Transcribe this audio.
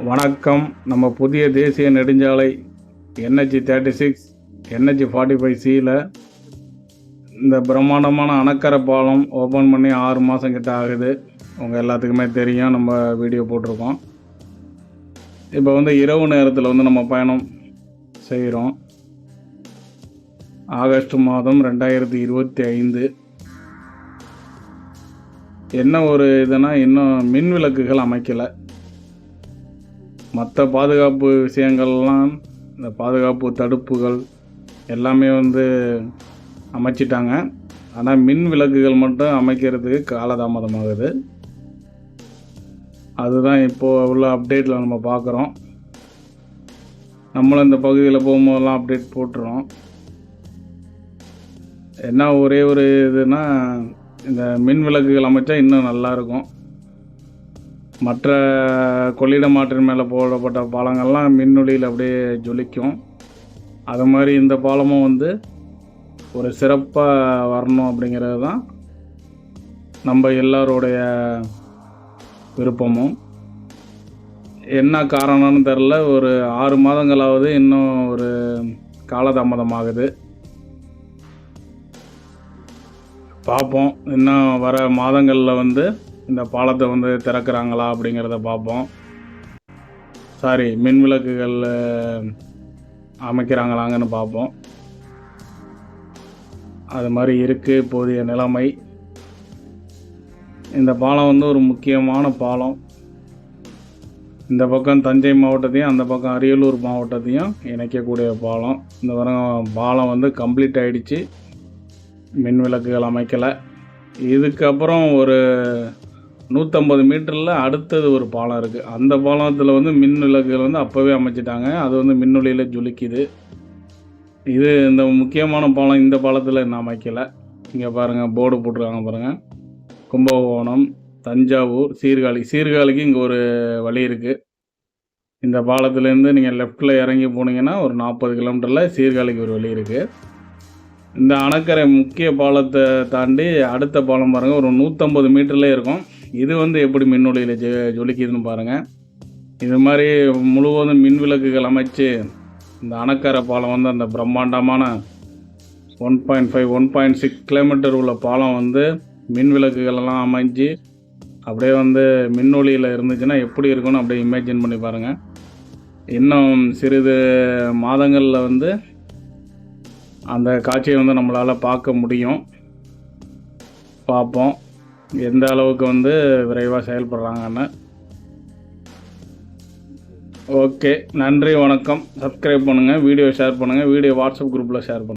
வணக்கம். நம்ம புதிய தேசிய நெடுஞ்சாலை NH36 NH45Cயில் இந்த பிரம்மாண்டமான அணக்கரை பாலம் ஓப்பன் பண்ணி 6 மாதம் கிட்ட ஆகுது. உங்கள் எல்லாத்துக்குமே தெரியும், நம்ம வீடியோ போட்டிருக்கோம். இப்போ இரவு நேரத்தில் நம்ம பயணம் செய்கிறோம். ஆகஸ்ட் மாதம் 2025. என்ன ஒரு இதுனா, இன்னும் மின் விளக்குகள் அமைக்கலை. மற்ற பாதுகாப்பு விஷயங்கள்லாம், இந்த பாதுகாப்பு தடுப்புகள் எல்லாமே அமைச்சிட்டாங்க. ஆனால் மின் விளக்குகள் மட்டும் அமைக்கிறதுக்கு காலதாமதமாகுது. அதுதான் இப்போது உள்ள அப்டேட்டில் நம்ம பார்க்குறோம். நம்மளும் இந்த பகுதியில் போகும்போதெல்லாம் அப்டேட் போட்டுறோம். என்ன ஒரே ஒரு இதுனா, இந்த மின் விளக்குகள் அமைச்சா இன்னும் நல்லாயிருக்கும். மற்ற கொள்ளிட மாற்றின் மேலே போடப்பட்ட பாலங்கள்லாம் மின்னொளியில் அப்படியே ஜொலிக்கும். அது மாதிரி இந்த பாலமும் ஒரு சிறப்பாக வரணும் அப்படிங்கிறது தான் நம்ம எல்லாருடைய விருப்பமும். என்ன காரணம்னு தெரில, ஒரு 6 மாதங்களாவது இன்னும் ஒரு காலதாமதமாகுது. பார்ப்போம், இன்னும் வர மாதங்களில் இந்த பாலத்தை திறக்கிறாங்களா அப்படிங்கிறத பார்ப்போம். மின் விளக்குகள் அமைக்கிறாங்களாங்கன்னு பார்ப்போம். அது மாதிரி இருக்குது இப்போதைய நிலைமை. இந்த பாலம் ஒரு முக்கியமான பாலம். இந்த பக்கம் தஞ்சை மாவட்டத்தையும் அந்த பக்கம் அரியலூர் மாவட்டத்தையும் இணைக்கக்கூடிய பாலம். இந்த பாலம் கம்ப்ளீட் ஆகிடுச்சு. மின் விளக்குகள் அமைக்கலை. இதுக்கப்புறம் ஒரு 150 மீட்டரில் அடுத்தது ஒரு பாலம் இருக்குது. அந்த பாலத்தில் மின் விளக்குகள் அப்போவே அமைச்சிட்டாங்க. அது மின்னொளியில் ஜொலிக்குது. இது இந்த முக்கியமான பாலம், இந்த பாலத்தில் இன்னும் அமைக்கலை. இங்கே பாருங்கள், போர்டு போட்டிருக்காங்க பாருங்கள். கும்பகோணம், தஞ்சாவூர், சீர்காழிக்கு இங்கே ஒரு வழி இருக்குது. இந்த பாலத்துலேருந்து நீங்கள் லெஃப்டில் இறங்கி போனீங்கன்னா ஒரு 40 கிலோமீட்டரில் சீர்காழிக்கு ஒரு வழி இருக்குது. இந்த அணக்கரை முக்கிய பாலத்தை தாண்டி அடுத்த பாலம் பாருங்கள், ஒரு 150 மீட்டர்லேயே இருக்கும். இது எப்படி மின்னொளியில் ஜொலிக்குதுன்னு பாருங்கள். இது மாதிரி முழுவதும் மின் விளக்குகள் அமைச்சு இந்த அணக்கரை பாலம் அந்த பிரம்மாண்டமான 1.6 கிலோமீட்டர் உள்ள பாலம் மின் விளக்குகளெல்லாம் அமைஞ்சு அப்படியே மின்னொளியில் இருந்துச்சுன்னா எப்படி இருக்குன்னு அப்படியே இமேஜின் பண்ணி பாருங்கள். இன்னும் சிறிது மாதங்களில் அந்த காட்சியை நம்மளால் பார்க்க முடியும். பார்ப்போம் எந்த அளவுக்கு விரைவாக செயல்படுறாங்கன்னு. ஓகே, நன்றி, வணக்கம். சப்ஸ்கிரைப் பண்ணுங்கள், வீடியோ ஷேர் பண்ணுங்கள், வீடியோ வாட்ஸ்அப் குரூப்பில் ஷேர் பண்ணுங்கள்.